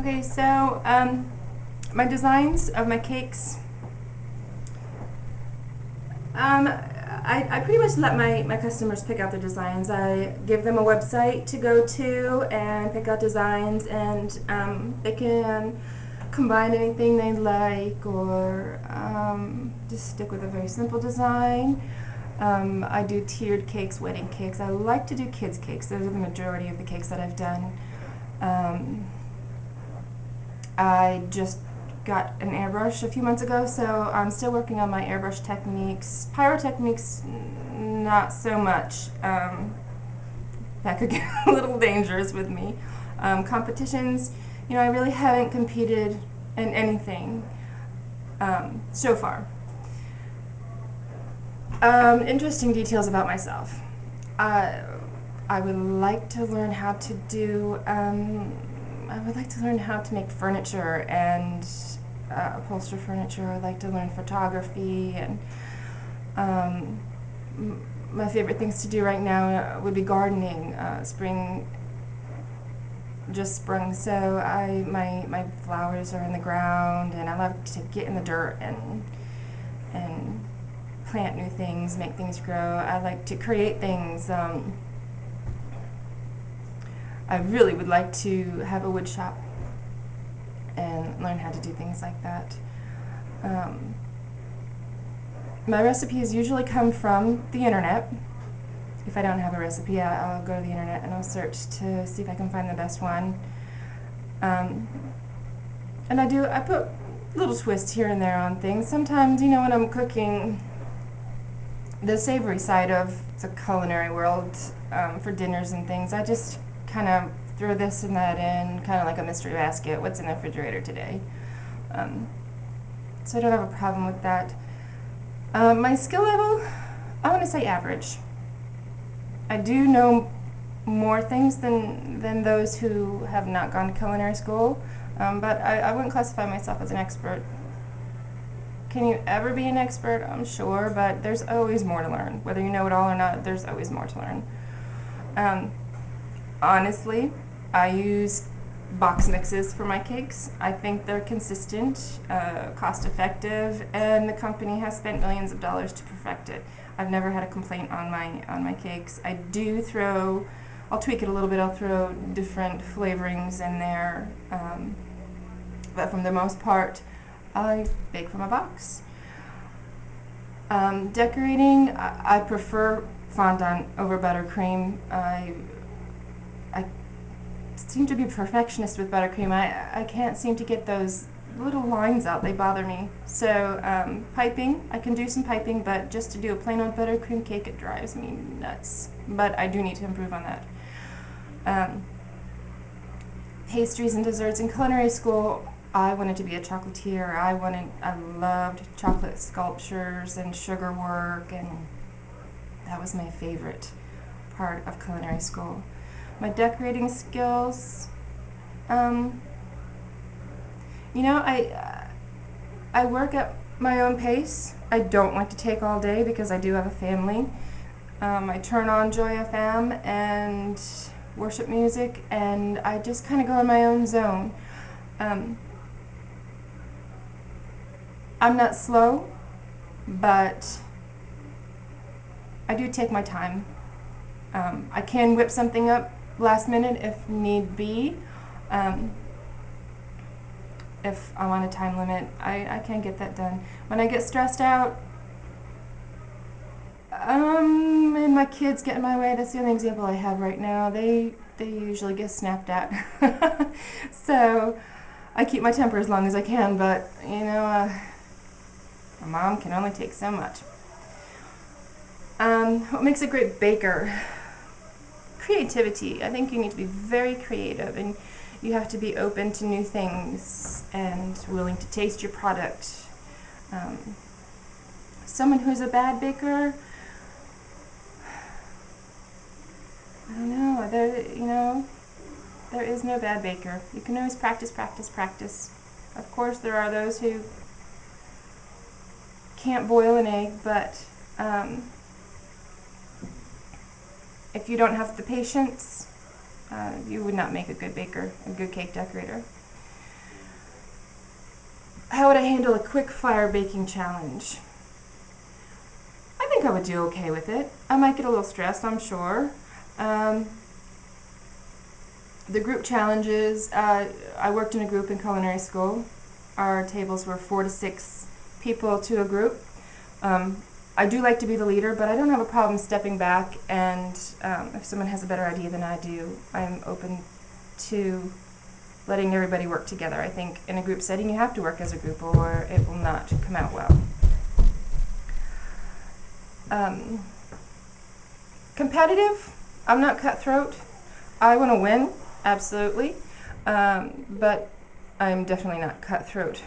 Okay, so my designs of my cakes, I pretty much let my customers pick out their designs. I give them a website to go to and pick out designs, and they can combine anything they like, or just stick with a very simple design. I do tiered cakes, wedding cakes. I like to do kids' cakes. Those are the majority of the cakes that I've done. I just got an airbrush a few months ago, so I'm still working on my airbrush techniques. Pyrotechniques, not so much. That could get a little dangerous with me. Competitions, I really haven't competed in anything so far. Interesting details about myself. I would like to learn how to do. I would like to learn how to make furniture and upholster furniture. I'd like to learn photography, and my favorite things to do right now would be gardening. Spring just sprung, so my flowers are in the ground, and I love to get in the dirt and plant new things, make things grow. I like to create things. I really would like to have a wood shop and learn how to do things like that. My recipes usually come from the internet. If I don't have a recipe, I'll go to the internet and I'll search to see if I can find the best one. And I put little twists here and there on things. Sometimes, when I'm cooking the savory side of the culinary world for dinners and things, I just kind of throw this and that in, kind of like a mystery basket. What's in the refrigerator today? So I don't have a problem with that. My skill level, I want to say average. I do know more things than those who have not gone to culinary school, but I wouldn't classify myself as an expert. Can you ever be an expert? I'm sure, but there's always more to learn. Whether you know it all or not, there's always more to learn. Honestly, I use box mixes for my cakes. I think they're consistent, cost effective, and the company has spent millions of dollars to perfect it. I've never had a complaint on my cakes. I'll tweak it a little bit. I'll throw different flavorings in there, but for the most part, I bake from a box. Decorating, I prefer fondant over buttercream. I seem to be a perfectionist with buttercream. I can't seem to get those little lines out. They bother me. So piping, I can do some piping, but just to do a plain old buttercream cake, it drives me nuts. But I do need to improve on that. Pastries and desserts in culinary school, I wanted to be a chocolatier. I loved chocolate sculptures and sugar work, and that was my favorite part of culinary school. My decorating skills, I work at my own pace. I don't like to take all day because I do have a family. I turn on Joy FM and worship music, and I just kind of go in my own zone. I'm not slow, but I do take my time. I can whip something up last minute if need be. If I'm on a time limit, I can get that done. When I get stressed out, and my kids get in my way, that's the only example I have right now. They usually get snapped at. So I keep my temper as long as I can, but a mom can only take so much. What makes a great baker? Creativity. I think you need to be very creative, and you have to be open to new things and willing to taste your product. Someone who's a bad baker, I don't know. There is no bad baker. You can always practice, practice, practice. Of course, there are those who can't boil an egg, but if you don't have the patience, you would not make a good baker, a good cake decorator. How would I handle a quick fire baking challenge? I think I would do okay with it. I might get a little stressed, I'm sure. The group challenges, I worked in a group in culinary school. Our tables were 4 to 6 people to a group. I do like to be the leader, but I don't have a problem stepping back, and if someone has a better idea than I do, I'm open to letting everybody work together. I think in a group setting you have to work as a group or it will not come out well. Competitive, I'm not cutthroat. I want to win, absolutely, but I'm definitely not cutthroat.